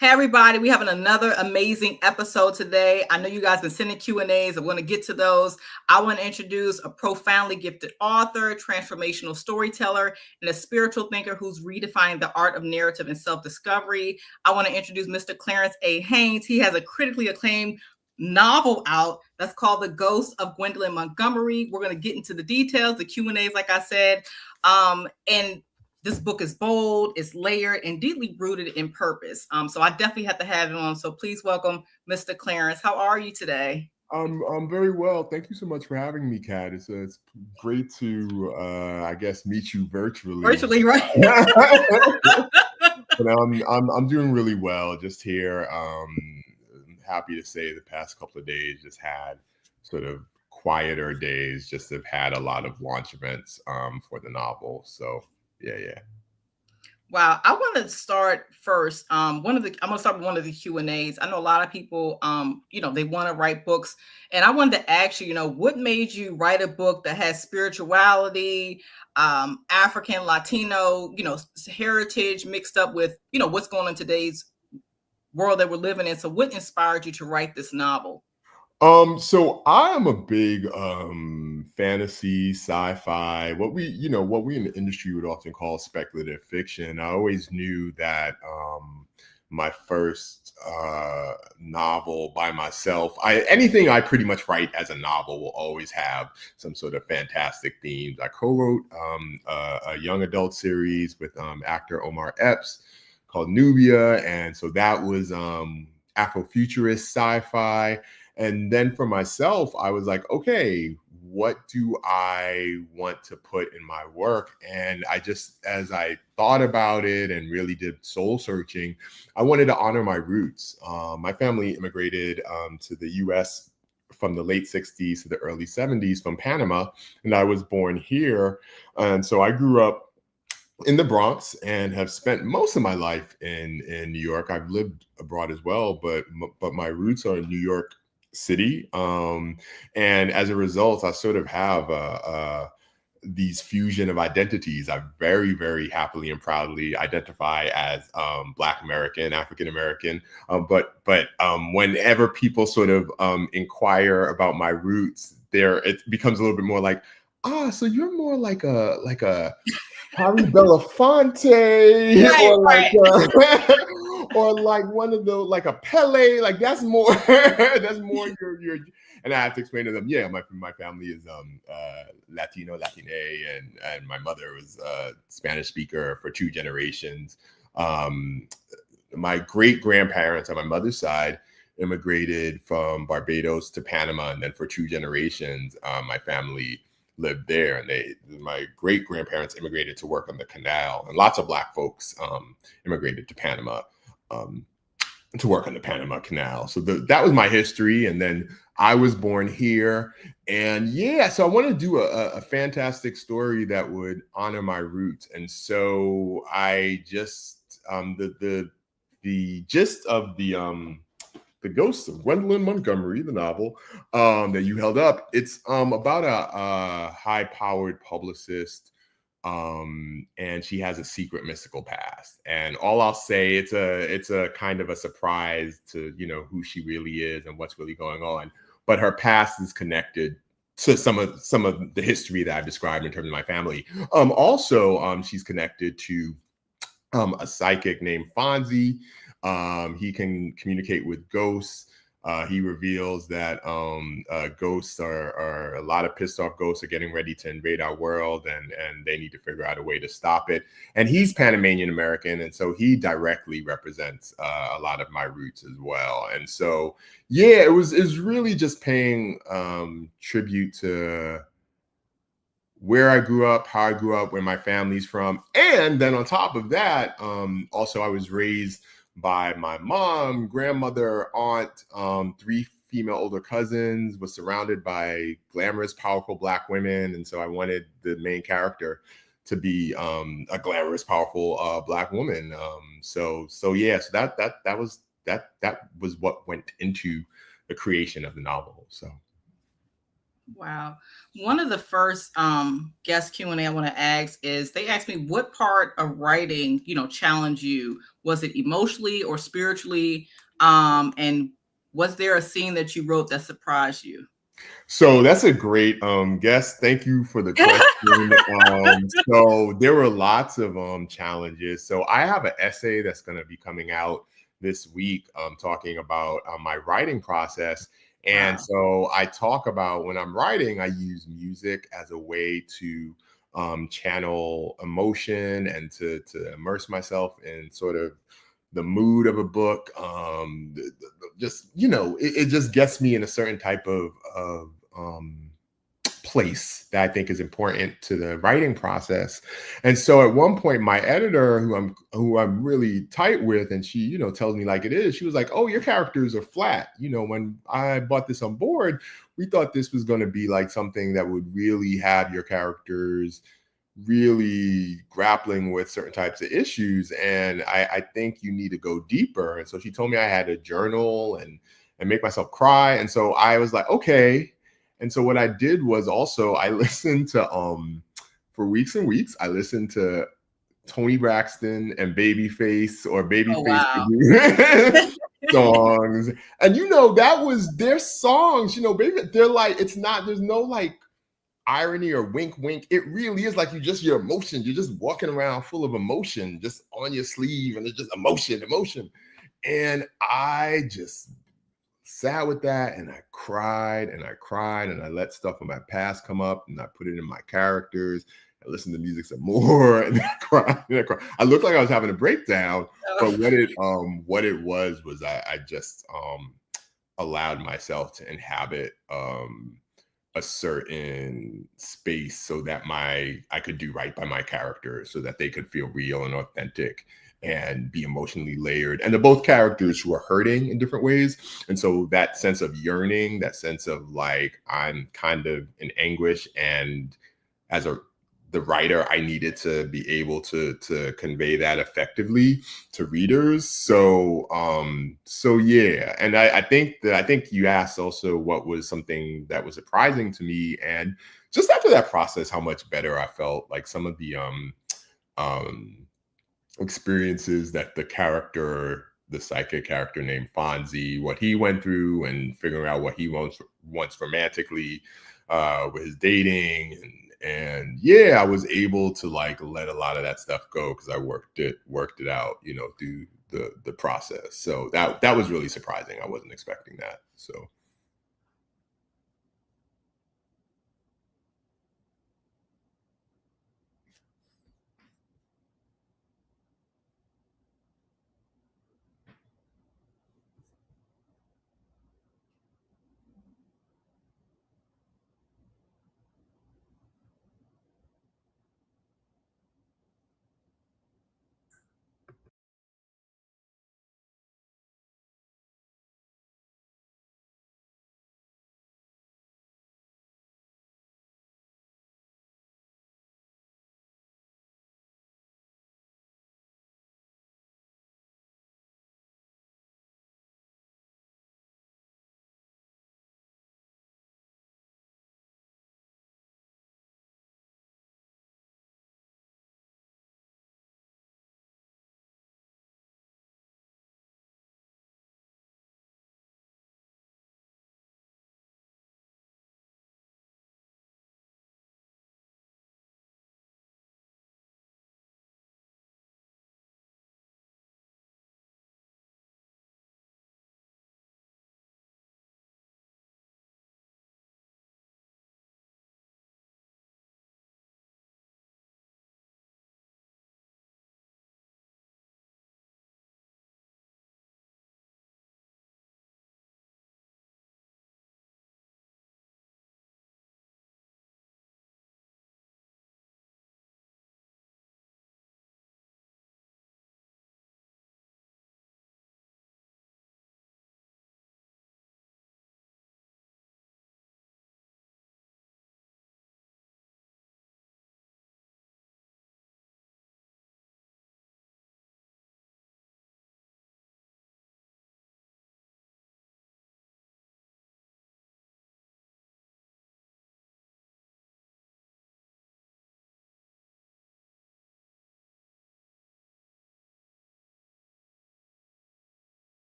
Hey everybody, we have another amazing episode today. I know you guys been sending Q&As. I'm going to get to those. I want to introduce a profoundly gifted author, transformational storyteller, and a spiritual thinker who's redefining the art of narrative and self-discovery. I want to introduce Mr. Clarence A. Haynes. He has a critically acclaimed novel out that's called The Ghosts of Gwendolyn Montgomery. We're going to get into the details, the Q&As, like I said. And this book is bold, it's layered, and deeply rooted in purpose. So I definitely have to have him on. So please welcome Mr. Clarence. How are you today? I'm very well. Thank you so much for having me, Kat. It's great to I guess meet you virtually. Virtually, right? But I'm doing really well. Just here. I'm happy to say the past couple of days just had sort of quieter days. Just have had a lot of launch events for the novel. So yeah. Wow, I want to start first. I'm going to start with one of the Q&As. I know a lot of people, they want to write books, and I wanted to ask you, what made you write a book that has spirituality, African, Latino, heritage mixed up with, what's going on in today's world that we're living in. So, what inspired you to write this novel? So I am a big fantasy, sci-fi, what we in the industry would often call speculative fiction. I always knew that my first novel by myself, anything I pretty much write as a novel will always have some sort of fantastic themes. I co-wrote a young adult series with actor Omar Epps called Nubia, and so that was Afrofuturist sci-fi. And then for myself, I was like, okay, what do I want to put in my work? And as I thought about it and really did soul searching, I wanted to honor my roots. My family immigrated to the US from the late 60s to the early 70s from Panama, and I was born here. And so I grew up in the Bronx and have spent most of my life in New York. I've lived abroad as well, but my roots are in New York City, and as a result, I sort of have these fusion of identities. I very, very happily and proudly identify as Black American, African American. But whenever people sort of inquire about my roots, it becomes a little bit more like, so you're more like a Harry Belafonte, Right. or like one of those, like a Pele, like that's more your. And I have to explain to them, yeah, my family is Latino, Latine, and my mother was a Spanish speaker for 2 generations. My great grandparents on my mother's side immigrated from Barbados to Panama, and then for 2 generations, my family lived there, and my great grandparents immigrated to work on the canal, and lots of Black folks immigrated to Panama to work on the Panama Canal. So that was my history, and then I was born here, and so I want to do a fantastic story that would honor my roots, and so I just the gist of the Ghosts of Gwendolyn Montgomery, the novel that you held up. It's about a high-powered publicist, and she has a secret mystical past. And all I'll say, it's a kind of a surprise to who she really is and what's really going on. But her past is connected to some of the history that I've described in terms of my family. Also, she's connected to a psychic named Fonzie. He can communicate with ghosts. He reveals that ghosts are a lot of pissed off ghosts are getting ready to invade our world, and they need to figure out a way to stop it. And he's Panamanian American, and so he directly represents a lot of my roots as well. And so it was really just paying tribute to where I grew up, how I grew up, where my family's from. And then on top of that, also I was raised by my mom, grandmother, aunt, 3 female older cousins, was surrounded by glamorous, powerful Black women. And so I wanted the main character to be a glamorous, powerful Black woman. So that was what went into the creation of the novel. So. Wow. One of the first guest Q&A I want to ask is they asked me what part of writing, challenged you? Was it emotionally or spiritually? And was there a scene that you wrote that surprised you? So that's a great guess. Thank you for the question. So there were lots of challenges. So I have an essay that's going to be coming out this week talking about my writing process. And Wow. so I talk about when I'm writing, I use music as a way to channel emotion and to immerse myself in sort of the mood of a book. Just it just gets me in a certain type of place that I think is important to the writing process. And so at one point, my editor, who I'm really tight with, and she, tells me like it is, she was like, "Oh, your characters are flat. When I bought this on board, we thought this was going to be like something that would really have your characters really grappling with certain types of issues. And I think you need to go deeper." And so she told me I had to journal and make myself cry. And so I was like, okay. And so what I did was also I listened to for weeks and weeks, I listened to Tony Braxton and Babyface or Oh, Babyface wow. songs. And that was their songs, baby, they're like, it's not, there's no like irony or wink wink. It really is like your emotions. You're just walking around full of emotion, just on your sleeve, and it's just emotion. And I just sat with that and I cried and I cried and I let stuff from my past come up and I put it in my characters. I listened to music some more and I cried and I cried. I looked like I was having a breakdown, but what it was I just allowed myself to inhabit a certain space so that I could do right by my characters so that they could feel real and authentic and be emotionally layered. And they're both characters who are hurting in different ways. And so that sense of yearning, that sense of like I'm kind of in anguish, and as the writer, I needed to be able to convey that effectively to readers. So yeah. And I think you asked also what was something that was surprising to me. And just after that process, how much better I felt. Like some of the um experiences that the psychic character named Fonzie, what he went through and figuring out what he wants romantically with his dating, and yeah, I was able to like let a lot of that stuff go because I worked it out, through the process. So that was really surprising. I wasn't expecting that. So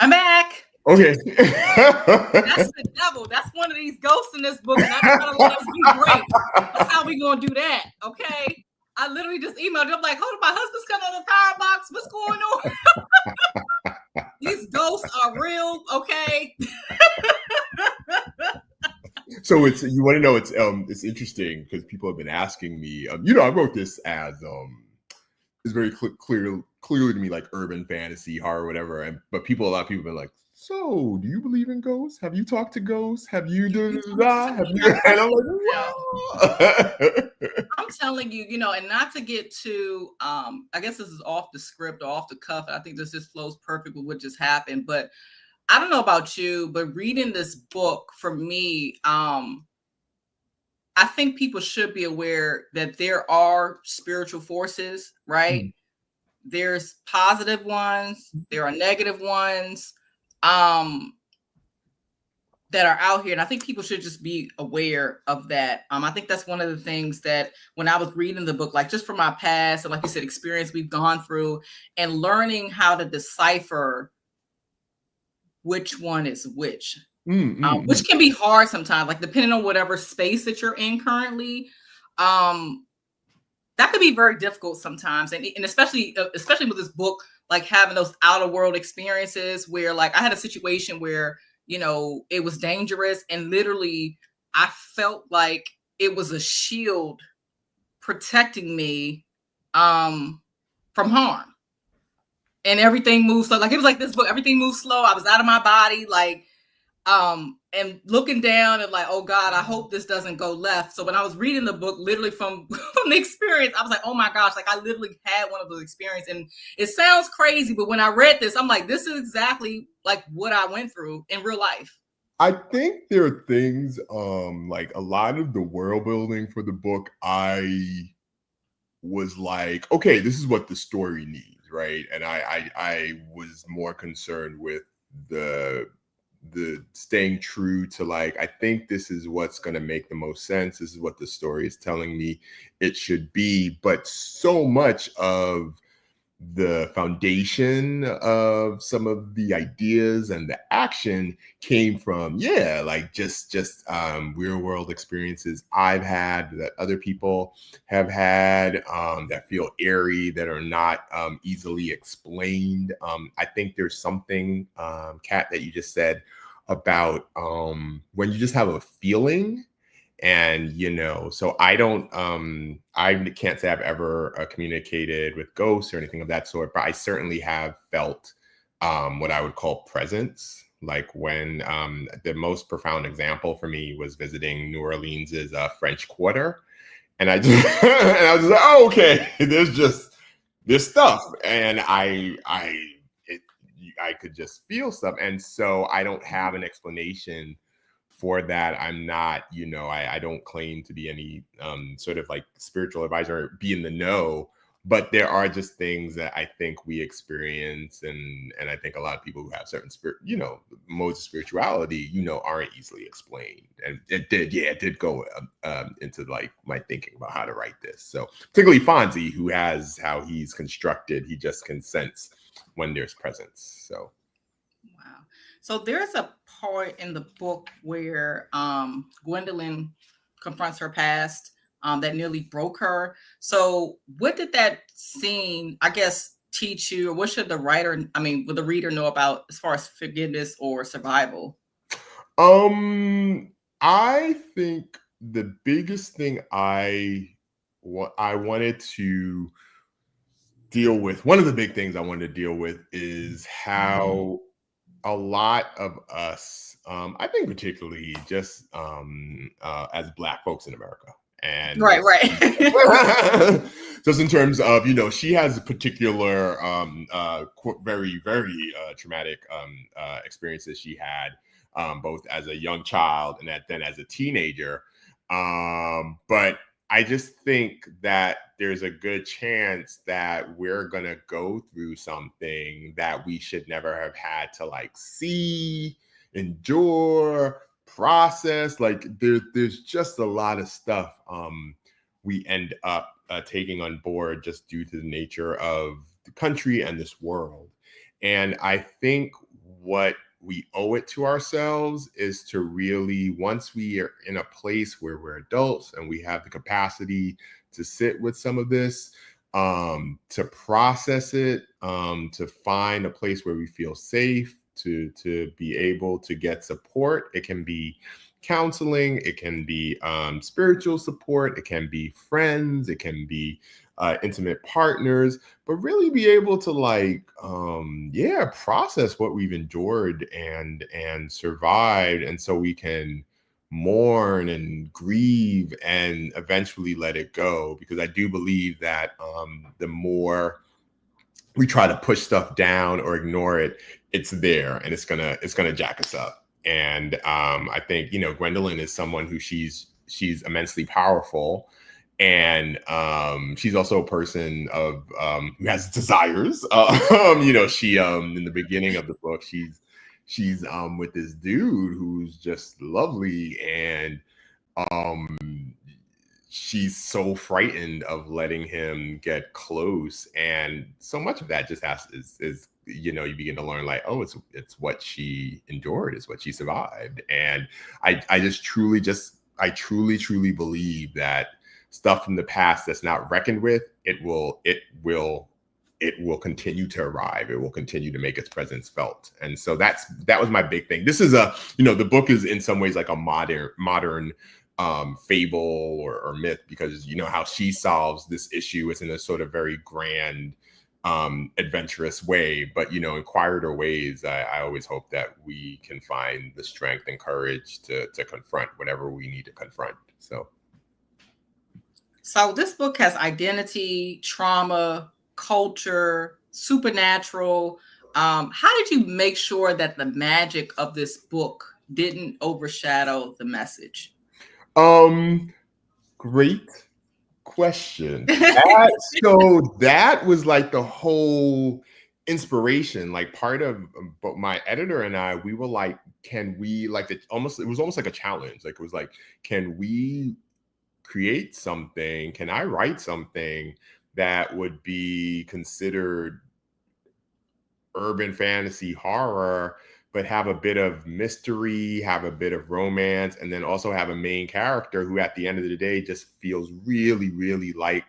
I'm back. Okay. That's the devil. That's one of these ghosts in this book. Not trying to let us be great. That's how we gonna do that. Okay. I literally just emailed him like, hold on, my husband's coming on the power box. What's going on? These ghosts are real, okay? So you want to know it's interesting because people have been asking me. I wrote this as it's very clearly to me like urban fantasy, horror, whatever. But a lot of people have been like, so do you believe in ghosts? Have you talked to ghosts? Have you done that? Have you? And I'm like, wow. I'm telling you, and not to get too, I guess this is off the script or off the cuff. I think this just flows perfect with what just happened. But I don't know about you, but reading this book for me, I think people should be aware that there are spiritual forces, right? Mm. There's positive ones, there are negative ones that are out here. And I think people should just be aware of that. I think that's one of the things that when I was reading the book, like just from my past and like you said, experience we've gone through and learning how to decipher which one is which. Which can be hard sometimes, like depending on whatever space that you're in currently. That could be very difficult sometimes. And especially with this book, like having those outer world experiences where like I had a situation where, it was dangerous and literally I felt like it was a shield protecting me from harm. And everything moves slow. Like it was like this book, everything moves slow. I was out of my body, like and looking down and like, oh God, I hope this doesn't go left. So when I was reading the book, literally from the experience, I was like, oh my gosh, like I literally had one of those experiences. And it sounds crazy, but when I read this, I'm like, this is exactly like what I went through in real life. I think there are things, like a lot of the world building for the book, I was like, okay, this is what the story needs, right? And I was more concerned with the staying true to like, I think this is what's going to make the most sense. This is what the story is telling me it should be. But so much of the foundation of some of the ideas and the action came from like just real world experiences I've had, that other people have had, that feel airy, that are not easily explained. I think there's something, Kat, that you just said about when you just have a feeling. And, so I can't say I've ever communicated with ghosts or anything of that sort, but I certainly have felt what I would call presence. Like when the most profound example for me was visiting New Orleans's French Quarter. And I just, and I was just like, oh, okay, there's just this stuff. And I could just feel stuff. And so I don't have an explanation for that. I'm not, I don't claim to be any sort of like spiritual advisor or be in the know, but there are just things that I think we experience, and I think a lot of people who have certain modes of spirituality, aren't easily explained. And it did go into like my thinking about how to write this. So particularly Fonzie, who has how he's constructed, he just can sense when there's presence. So wow. So there's a part in the book where Gwendolyn confronts her past that nearly broke her. So what did that scene, I guess, teach you, or what should the reader know about as far as forgiveness or survival? I think the biggest thing I wanted to deal with, one of the big things I wanted to deal with, is how a lot of us, I think particularly just as Black folks in America, and right. just in terms of, she has a particular very, very traumatic experiences she had, both as a young child and then as a teenager. But I just think that there's a good chance that we're going to go through something that we should never have had to like see, endure, process. Like there's just a lot of stuff we end up taking on board just due to the nature of the country and this world. And I think what we owe it to ourselves is to really, once we are in a place where we're adults and we have the capacity to sit with some of this, to process it, to find a place where we feel safe, to be able to get support. It can be counseling, it can be spiritual support, it can be friends, it can be intimate partners, but really be able to process what we've endured and survived, and so we can mourn and grieve and eventually let it go. Because I do believe that the more we try to push stuff down or ignore it, it's there and it's gonna jack us up. And I think, Gwendolyn is someone who she's immensely powerful, and she's also a person of who has desires. She in the beginning of the book, she's with this dude who's just lovely, and she's so frightened of letting him get close. And so much of that just is you begin to learn, like, oh, it's what she endured, it's what she survived. And I truly believe that stuff from the past that's not reckoned with, it will continue to arrive. It will continue to make its presence felt. And so that was my big thing. This is the book is in some ways like a modern fable or myth, because how she solves this issue is in a sort of very grand, adventurous way. But in quieter ways, I always hope that we can find the strength and courage to confront whatever we need to confront. So this book has identity, trauma, culture, supernatural. How did you make sure that the magic of this book didn't overshadow the message? Great question. That was like the whole inspiration. Like, part of but my editor and I, we were like, can we, like, it was almost like a challenge. Like, it was like, can we create something? Can I write something that would be considered urban fantasy horror, but have a bit of mystery, have a bit of romance, and then also have a main character who at the end of the day just feels really, really like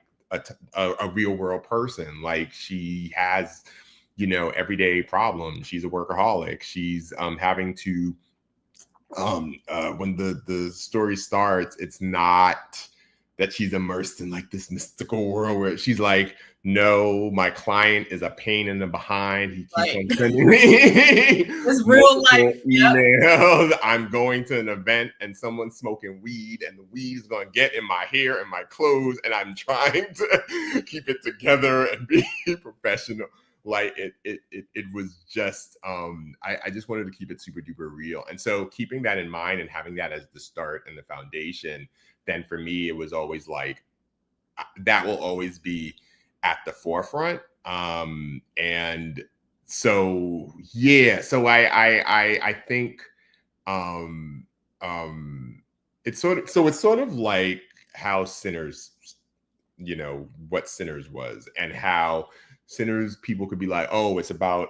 a real world person. Like, she has, everyday problems. She's a workaholic. She's having to, when the story starts, it's not that she's immersed in like this mystical world where she's like, no, my client is a pain in the behind. He keeps on sending me it's real life emails. Yep. I'm going to an event and someone's smoking weed, and the weed is going to get in my hair and my clothes, and I'm trying to keep it together and be professional. Like, it was just I just wanted to keep it super duper real. And so keeping that in mind and having that as the start and the foundation, then for me it was always like, that will always be at the forefront. And so I think it's sort of like how Sinners, what Sinners was, and how Sinners, people could be like, oh, it's about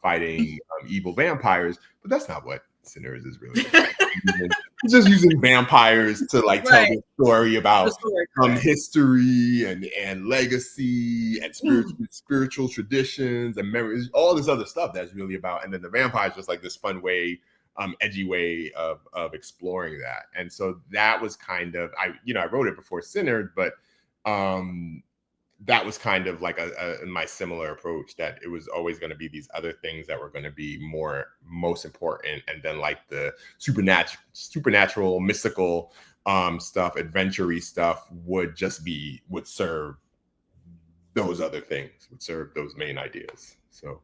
fighting evil vampires, but that's not what Sinners is really about. It's just using vampires to like tell the story about history and legacy and spiritual traditions and memories, all this other stuff that's really about. And then the vampire is just like this fun way, edgy way of exploring that. And so that was kind of, I wrote it before Sinners, but that was kind of like my similar approach, that it was always going to be these other things that were going to be most important, and then like the supernatural, mystical stuff, adventure-y stuff would serve those other things, would serve those main ideas. So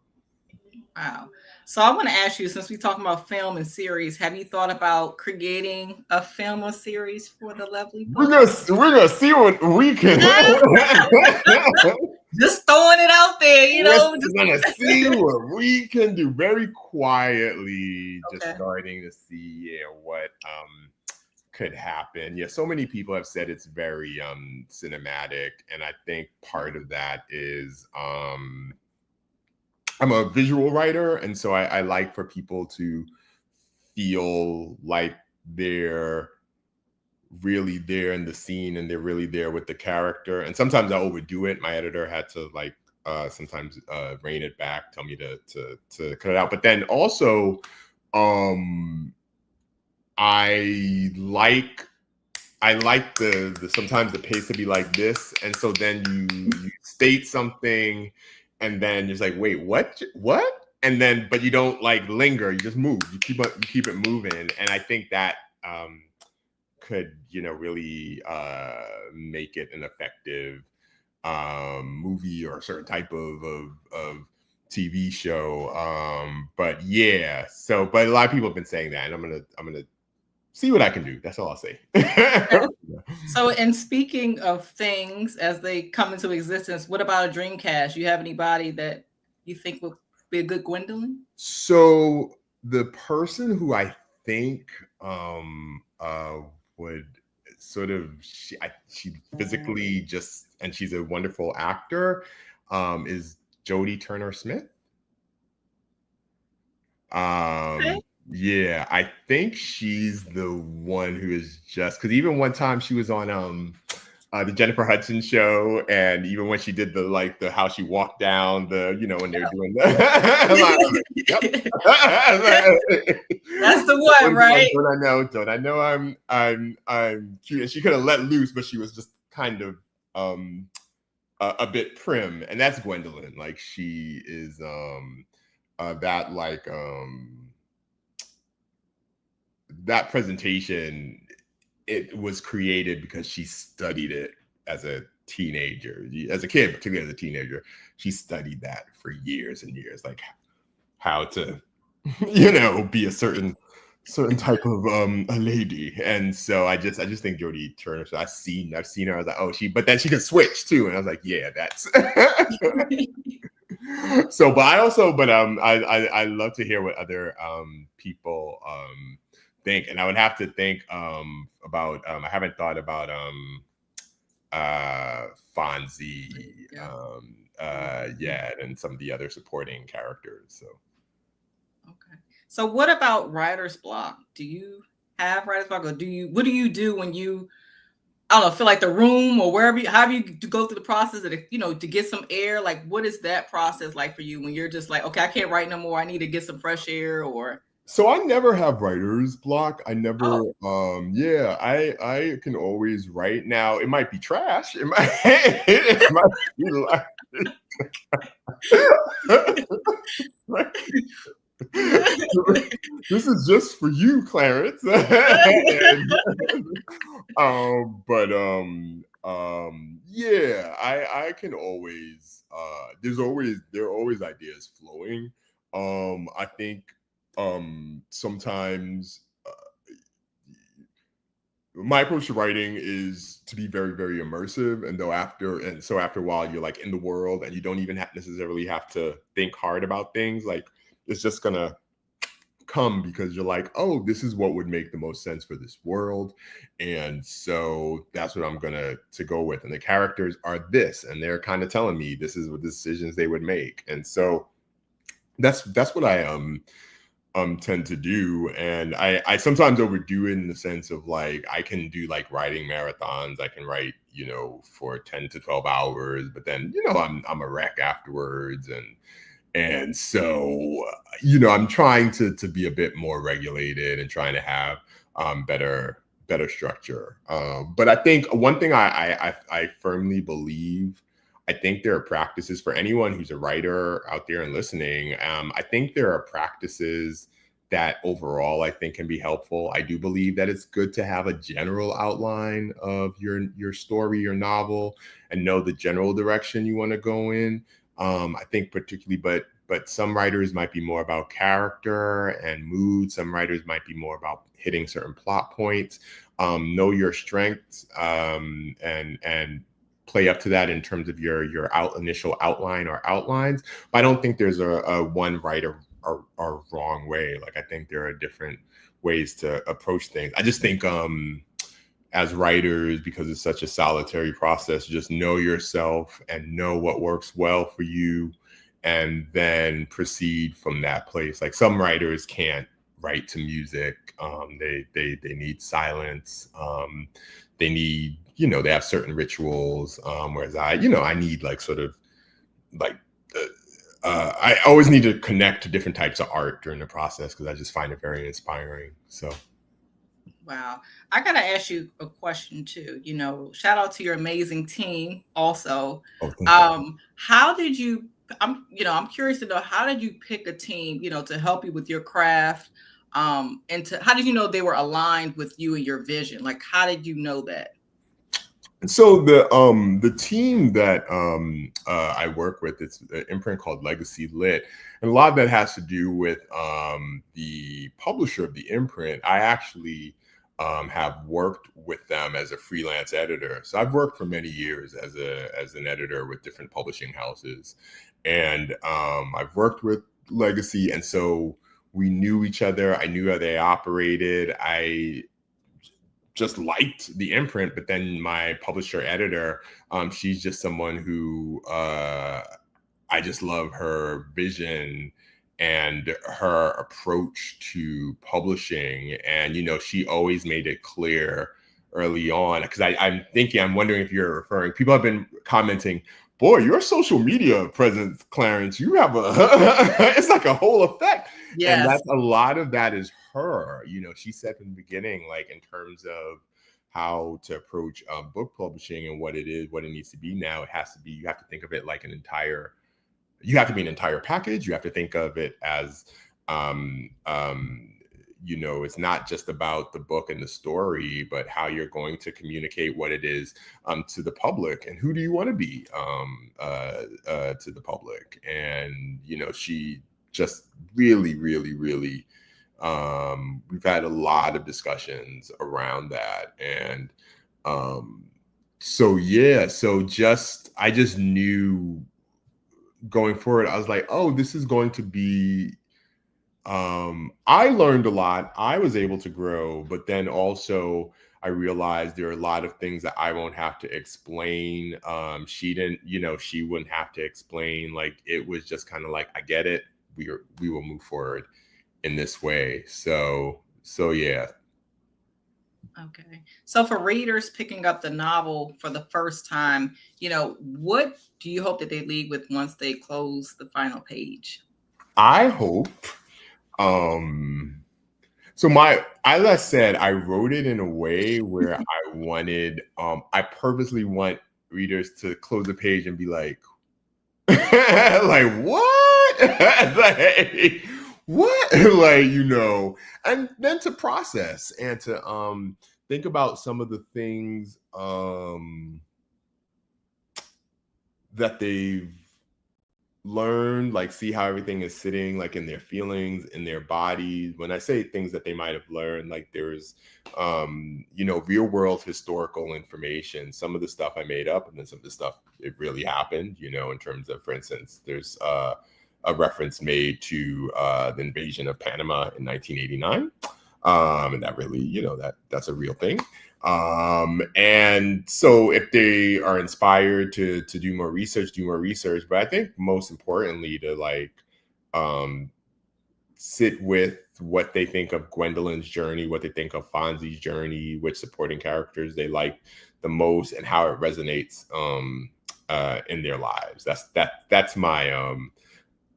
wow. So I want to ask you, since we're talking about film and series, have you thought about creating a film or series for the lovely book? We're gonna see what we can. Just throwing it out there, We're gonna see what we can do, very quietly, just starting to see what could happen. Yeah, so many people have said it's very cinematic, and I think part of that is I'm a visual writer, and so I like for people to feel like they're really there in the scene and they're really there with the character. And sometimes I overdo it. My editor had to like sometimes rein it back, tell me to cut it out. But then also, um, I like the sometimes the pace to be like this, and so then you state something, and then you're like, wait, what? And then, but you don't like linger. You just move. You keep it moving, and I think that could really make it an effective movie or a certain type of TV show. But yeah, but a lot of people have been saying that, and I'm gonna see what I can do. That's all I'll say. So, and speaking of things as they come into existence, what about a dream cast? You have anybody that you think would be a good Gwendolyn? So the person who I think would sort of she physically just, and she's a wonderful actor, is Jodie Turner-Smith. Okay. Yeah, I think she's the one who is just, because even one time she was on the Jennifer Hudson show, and even when she did the how she walked down when they're doing that, that's the one, right? Don't I know I'm cute, and she could have let loose, but she was just kind of a bit prim, and that's Gwendolyn. Like she is that like that presentation, it was created because she studied it as a teenager, as a kid, particularly as a teenager. She studied that for years and years, like how to, be a certain type of a lady. And so I just think Jodie Turner. So I've seen her. I was like, oh, but then she can switch too, and I was like, yeah, that's. So, but I love to hear what other people think, and I would have to think about I haven't thought about Fonzie yet, and some of the other supporting characters. So okay. So what about writer's block? Do you have writer's block, or what do you do when you, I don't know, feel like the room or wherever however you go through the process of to get some air? Like, what is that process like for you when you're just like, okay, I can't write no more, I need to get some fresh air? Or so I never have writer's block. I never, I can always write. Now it might be trash. It might be like, this is just for you, Clarence. Yeah, I can always, there are always ideas flowing. I think sometimes my approach to writing is to be very, very immersive, and so after a while you're like in the world, and you don't even necessarily have to think hard about things. Like it's just gonna come because you're like, oh, this is what would make the most sense for this world, and so that's what I'm gonna to go with. And the characters are this, and they're kind of telling me this is what decisions they would make, and so that's what I tend to do. And I sometimes overdo it in the sense of like I can do like writing marathons. I can write for 10 to 12 hours, but then I'm a wreck afterwards, and so I'm trying to be a bit more regulated and trying to have better structure. But I think one thing I firmly believe, I think there are practices for anyone who's a writer out there and listening. I think there are practices that overall I think can be helpful. I do believe that it's good to have a general outline of your story, your novel, and know the general direction you want to go in. I think particularly, but some writers might be more about character and mood. Some writers might be more about hitting certain plot points. Know your strengths and play up to that in terms of your initial outline or outlines. But I don't think there's a one right or wrong way. Like I think there are different ways to approach things. I just think as writers, because it's such a solitary process, just know yourself and know what works well for you, and then proceed from that place. Like some writers can't write to music. They need silence. They need, they have certain rituals. Whereas I need like sort of like, I always need to connect to different types of art during the process because I just find it very inspiring. So. Wow. I got to ask you a question too. Shout out to your amazing team also. Oh, thank you. How did you, I'm curious to know, how did you pick a team, to help you with your craft? And how did you know they were aligned with you and your vision? Like, how did you know that? So the team that I work with, it's an imprint called Legacy Lit, and a lot of that has to do with the publisher of the imprint. I actually have worked with them as a freelance editor. So I've worked for many years as an editor with different publishing houses, and I've worked with Legacy, and so we knew each other. I knew how they operated. I just liked the imprint, but then my publisher editor, she's just someone who I just love her vision and her approach to publishing. And, she always made it clear early on, because I'm wondering if you're referring, people have been commenting, boy, your social media presence, Clarence, you have it's like a whole effect. Yes. And that's a lot of that is her. She said from the beginning, like in terms of how to approach book publishing and what it is, what it needs to be now, you have to think of it like you have to be an entire package. You have to think of it as, it's not just about the book and the story, but how you're going to communicate what it is to the public, and who do you want to be to the public. And, she just really, really, really, we've had a lot of discussions around that. And I just knew going forward, I was like, oh, this is going to be, I learned a lot. I was able to grow, but then also I realized there are a lot of things that I won't have to explain. She wouldn't have to explain. Like, it was just kind of like, I get it. We will move forward in this way. So yeah. Okay. So for readers picking up the novel for the first time, what do you hope that they leave with once they close the final page? I hope, so as I said, I wrote it in a way where I purposely want readers to close the page and be like, like, what? Like, what? Like, and then to process and to think about some of the things that they've learned, like see how everything is sitting like in their feelings, in their bodies. When I say things that they might have learned, like there's real world historical information. Some of the stuff I made up, and then some of the stuff it really happened, in terms of, for instance, there's a reference made to the invasion of Panama in 1989. And that really, that's a real thing. And so if they are inspired to do more research, but I think most importantly to like sit with what they think of Gwendolyn's journey, what they think of Fonzie's journey, which supporting characters they like the most, and how it resonates in their lives. That's my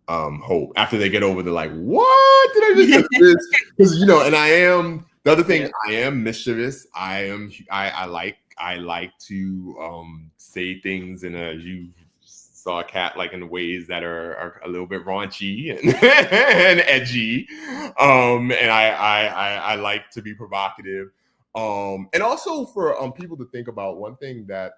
hope after they get over the like, what did I just do? Because and I am the other thing, I am mischievous. I like to say things in you saw a cat like in ways that are a little bit raunchy and edgy. And I like to be provocative. And also for people to think about one thing that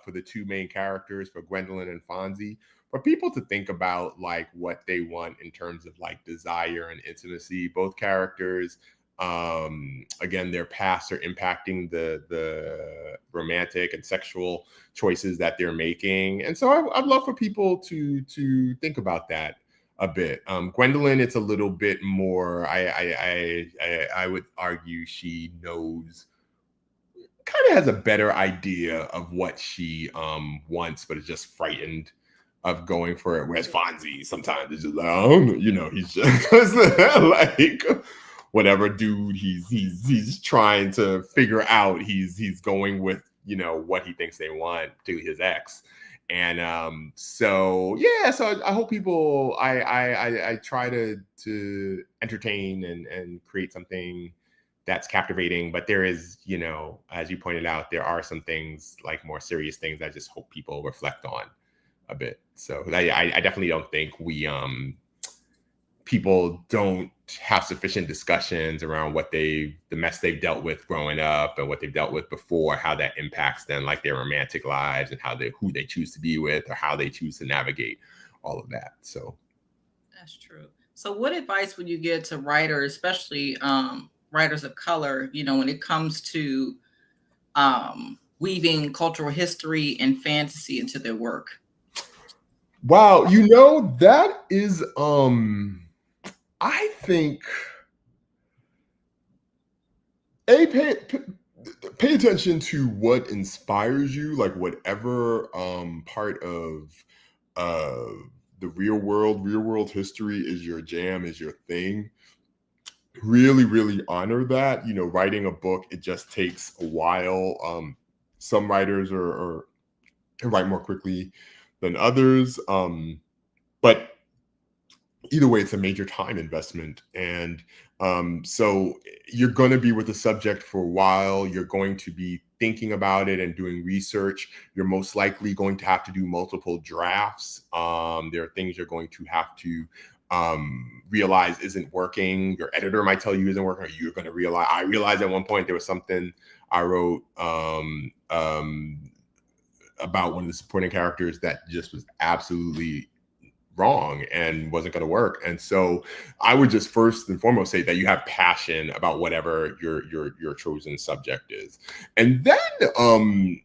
for the two main characters, for Gwendolyn and Fonzie, for people to think about like what they want in terms of like desire and intimacy. Both characters, again, their pasts are impacting the romantic and sexual choices that they're making. And so I'd love for people to think about that a bit. Gwendolyn, it's a little bit more, I would argue she knows, kind of has a better idea of what she wants, but is just frightened going for it. Whereas Fonzie sometimes is just like, I don't know, you know, he's just like whatever dude he's trying to figure out. He's going with, you know, what he thinks they want, particularly his ex. And so yeah, so I hope people I try to entertain and create something that's captivating. But there is, you know, as you pointed out, there are some things, like more serious things, I just hope people reflect on a bit. So I definitely don't think people don't have sufficient discussions around what the mess they've dealt with growing up and what they've dealt with before, how that impacts them, like their romantic lives and who they choose to be with or how they choose to navigate all of that. So that's true. So what advice would you give to writers, especially writers of color, you know, when it comes to weaving cultural history and fantasy into their work? wow, you know, that is I think pay attention to what inspires you, like whatever part of uh the real world history is your jam, is your thing. Really honor that. You know, writing a book, it just takes a while. Some writers are write more quickly than others, but either way, it's a major time investment. And so you're going to be with the subject for a while. You're going to be thinking about it and doing research. You're most likely going to have to do multiple drafts. There are things you're going to have to realize isn't working. Your editor might tell you isn't working, or you're going to realize. I realized at one point there was something I wrote about one of the supporting characters that just was absolutely wrong and wasn't going to work. And so I would just first and foremost say that you have passion about whatever your chosen subject is. And then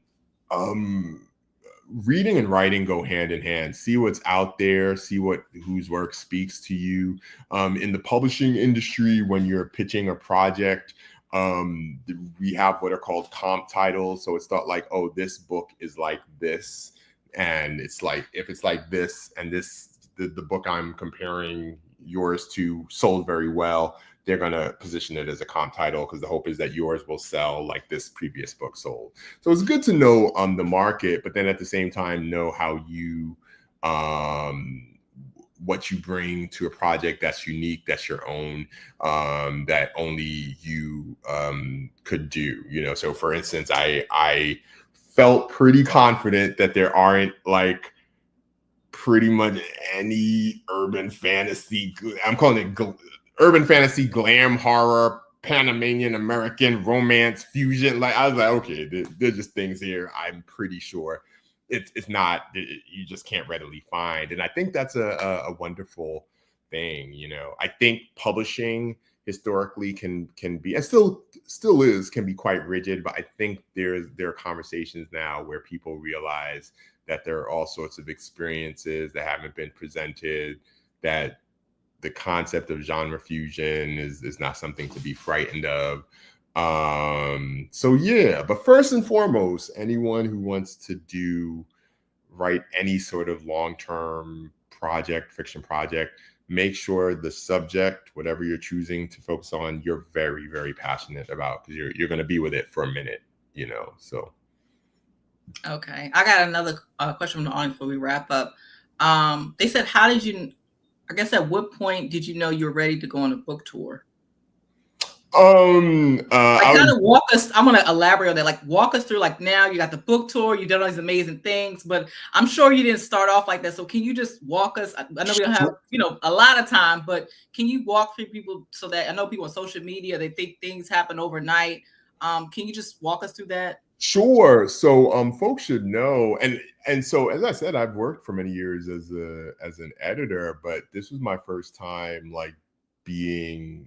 reading and writing go hand in hand. See what's out there, see whose work speaks to you. In the publishing industry, when you're pitching a project, we have what are called comp titles. So it's not like, oh, this book is like this, and it's like, if it's like this and this, the book I'm comparing yours to sold very well, they're going to position it as a comp title because the hope is that yours will sell like this previous book sold. So it's good to know the market, but then at the same time know how you what you bring to a project that's unique, that's your own, that only you could do. You know, so for instance, I felt pretty confident that there aren't like pretty much any urban fantasy, I'm calling it urban fantasy, glam horror, Panamanian American romance fusion. Like I was like, okay, there's just things here I'm pretty sure it's not, you just can't readily find. And I think that's a wonderful thing. You know, I think publishing historically can be, and still is, can be quite rigid, but I think there are conversations now where people realize that there are all sorts of experiences that haven't been presented, that the concept of genre fusion is not something to be frightened of. So yeah, but first and foremost, anyone who wants to write any sort of long-term project, fiction project, make sure the subject, whatever you're choosing to focus on, you're very passionate about, because you're going to be with it for a minute, you know. So okay, I got another question from the audience before we wrap up. They said, how did you, I guess, at what point did you know you were ready to go on a book tour? Like, kind of walk us, I'm going to elaborate on that. Like, walk us through, like, now you got the book tour, you've done all these amazing things, but I'm sure you didn't start off like that. So can you just walk us? I know we don't have, you know, a lot of time, but can you walk through people, so that I know people on social media, they think things happen overnight. Can you just walk us through that? Sure. So folks should know, and so as I said, I've worked for many years as an editor, but this was my first time like being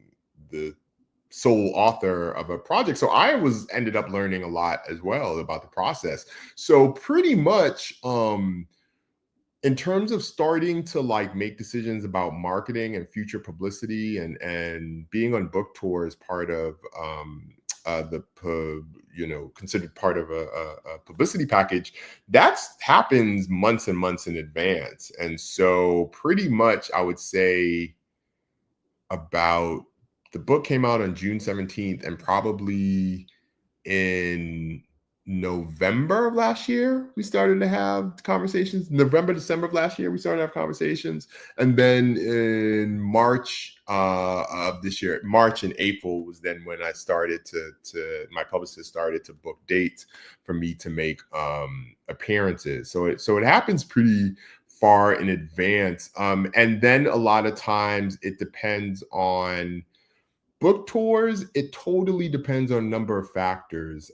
the sole author of a project. So I ended up learning a lot as well about the process. So pretty much in terms of starting to like make decisions about marketing and future publicity and being on book tour as part of considered part of a publicity package, that happens months and months in advance. And so pretty much I would say about the book came out on June 17th, and probably in November of last year, we started to have conversations. November, December of last year, we started to have conversations. And then in March of this year, March and April was then when I started my publicist started to book dates for me to make appearances. So it happens pretty far in advance. And then a lot of times it depends on book tours. It totally depends on a number of factors.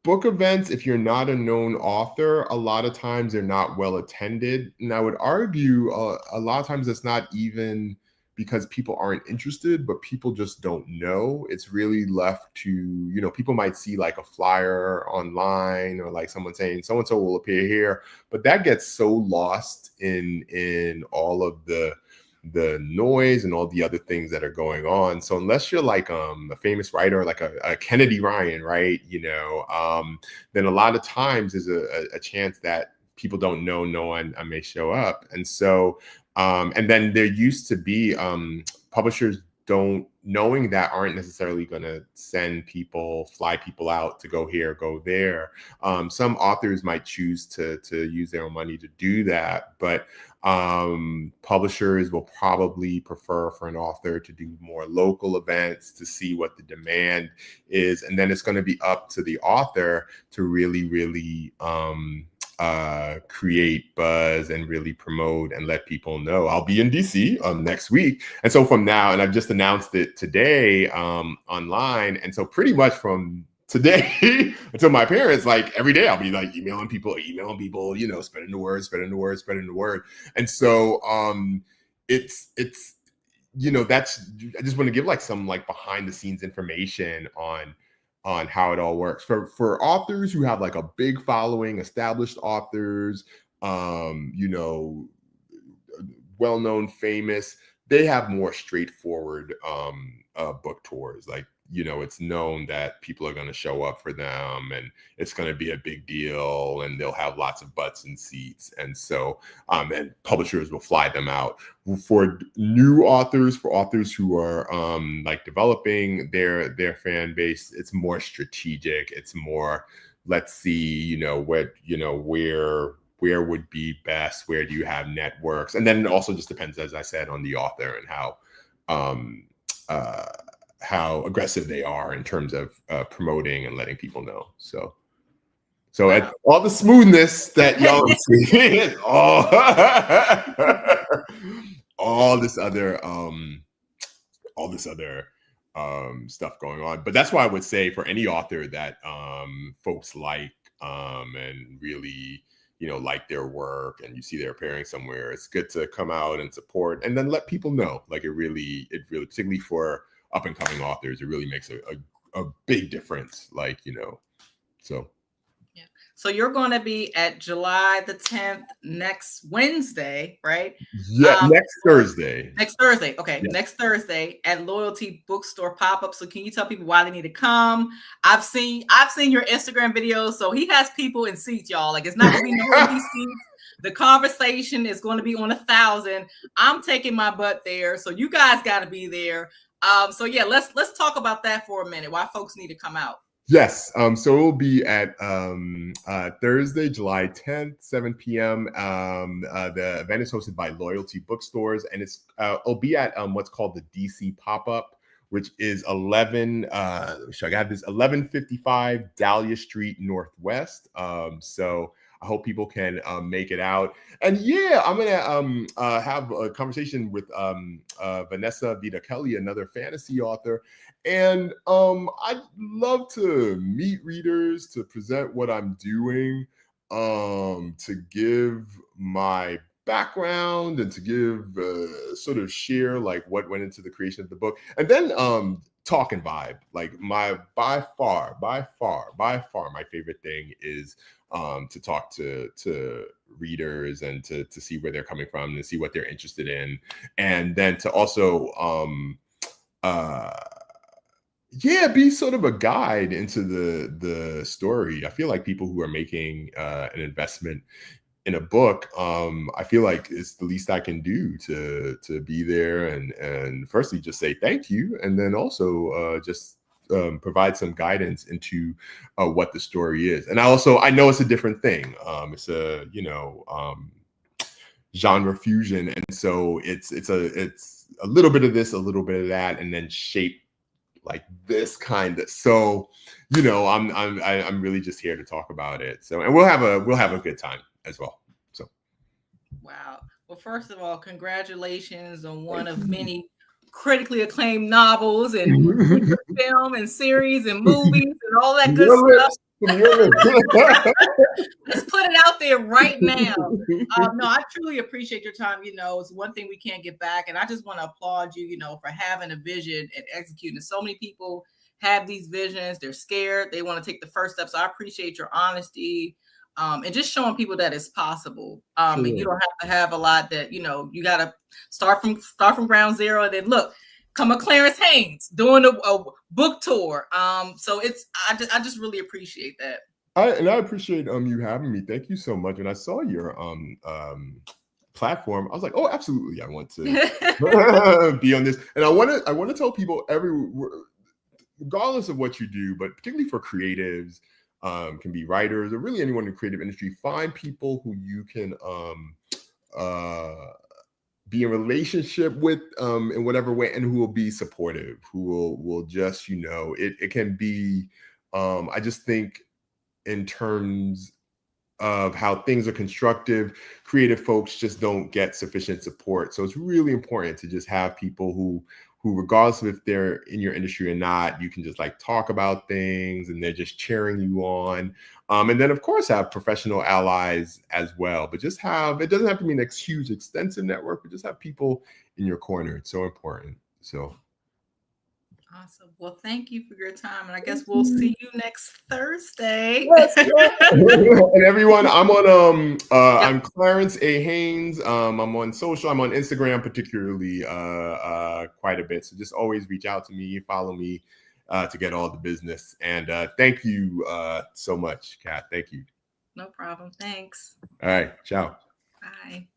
Book events, if you're not a known author, a lot of times they're not well attended. And I would argue a lot of times it's not even because people aren't interested, but people just don't know. It's really left to, people might see like a flyer online or like someone saying so-and-so will appear here, but that gets so lost in all of the noise and all the other things that are going on. So unless you're like a famous writer, like a Kennedy Ryan, right, then a lot of times there's a chance that people don't know no one may show up. And so and then there used to be publishers knowing that aren't necessarily going to fly people out to go here, go there. Some authors might choose to use their own money to do that, but publishers will probably prefer for an author to do more local events to see what the demand is. And then it's going to be up to the author to really, really create buzz and really promote and let people know. I'll be in DC next week. And so from now, and I've just announced it today online. And so pretty much from today until my parents, like every day I'll be like emailing people, spreading the word. And so it's that's, I just want to give like some like behind the scenes information on how it all works for authors who have like a big following, established authors, well-known, famous. They have more straightforward book tours. Like, it's known that people are going to show up for them and it's going to be a big deal and they'll have lots of butts and seats. And so, and publishers will fly them out. For new authors, for authors who are like developing their fan base, it's more strategic. It's more, let's see, where would be best? Where do you have networks? And then it also just depends, as I said, on the author and how aggressive they are in terms of promoting and letting people know. So wow. All the smoothness that y'all see, all this other stuff going on. But that's why I would say for any author that folks like and really like their work and you see they're appearing somewhere, it's good to come out and support and then let people know. Like it really particularly for up and coming authors, it really makes a big difference. Like, so. Yeah. So you're going to be at July the 10th next Wednesday, right? Yeah, next Thursday. Next Thursday. Okay, yeah. Next Thursday at Loyalty Bookstore pop-up. So can you tell people why they need to come? I've seen your Instagram videos. So he has people in seats, y'all. Like it's not going to be no empty seats. The conversation is going to be on 1,000. I'm taking my butt there. So you guys got to be there. So yeah, let's talk about that for a minute. Why folks need to come out. Yes. So it will be at Thursday, July 10th, 7 p.m. The event is hosted by Loyalty Bookstores, and it'll be at what's called the DC Pop-Up, which is 1155 Dahlia Street Northwest. So I hope people can make it out. And yeah, I'm gonna have a conversation with Vanessa Vita Kelly, another fantasy author. And I'd love to meet readers, to present what I'm doing, to give my background and to give sort of share like what went into the creation of the book. And then talk and vibe. Like by far my favorite thing is to talk to readers and to see where they're coming from and see what they're interested in. And then to also yeah, be sort of a guide into the story. I feel like people who are making an investment in a book, I feel like it's the least I can do to be there and firstly just say thank you, and then also just provide some guidance into what the story is. And I know it's a different thing. It's a genre fusion, and so it's a little bit of this, a little bit of that, and then shape like this kind of. So I'm really just here to talk about it. So, and we'll have a good time as well. So Wow. Well, first of all, congratulations on one of many critically acclaimed novels and feature film and series and movies and all that good stuff. From your lips. Let's put it out there right now. No, I truly appreciate your time. It's one thing we can't get back. And I just want to applaud you, for having a vision and executing. So many people have these visions. They're scared. They want to take the first step. So I appreciate your honesty. And just showing people that it's possible. Sure. And you don't have to have a lot that, you got to start from ground zero. And then look, come a Clarence Haynes doing a book tour. So I just really appreciate that. I appreciate you having me. Thank you so much. And I saw your platform. I was like, oh, absolutely, I want to be on this. And I want to tell people regardless of what you do, but particularly for creatives, can be writers or really anyone in the creative industry, find people who you can be in relationship with in whatever way, and who will be supportive, who will just, it can be, I just think in terms of how things are constructive, creative folks just don't get sufficient support. So it's really important to just have people who regardless of if they're in your industry or not, you can just like talk about things and they're just cheering you on. And then of course have professional allies as well, but just it doesn't have to be an huge extensive network, but just have people in your corner. It's so important. So awesome. Well, thank you for your time. And I guess we'll see you next Thursday. Yes, and everyone, I'm on I'm Clarence A. Haynes. I'm on social. I'm on Instagram particularly quite a bit. So just always reach out to me, follow me to get all the business. And thank you so much, Kat. Thank you. No problem. Thanks. All right. Ciao. Bye.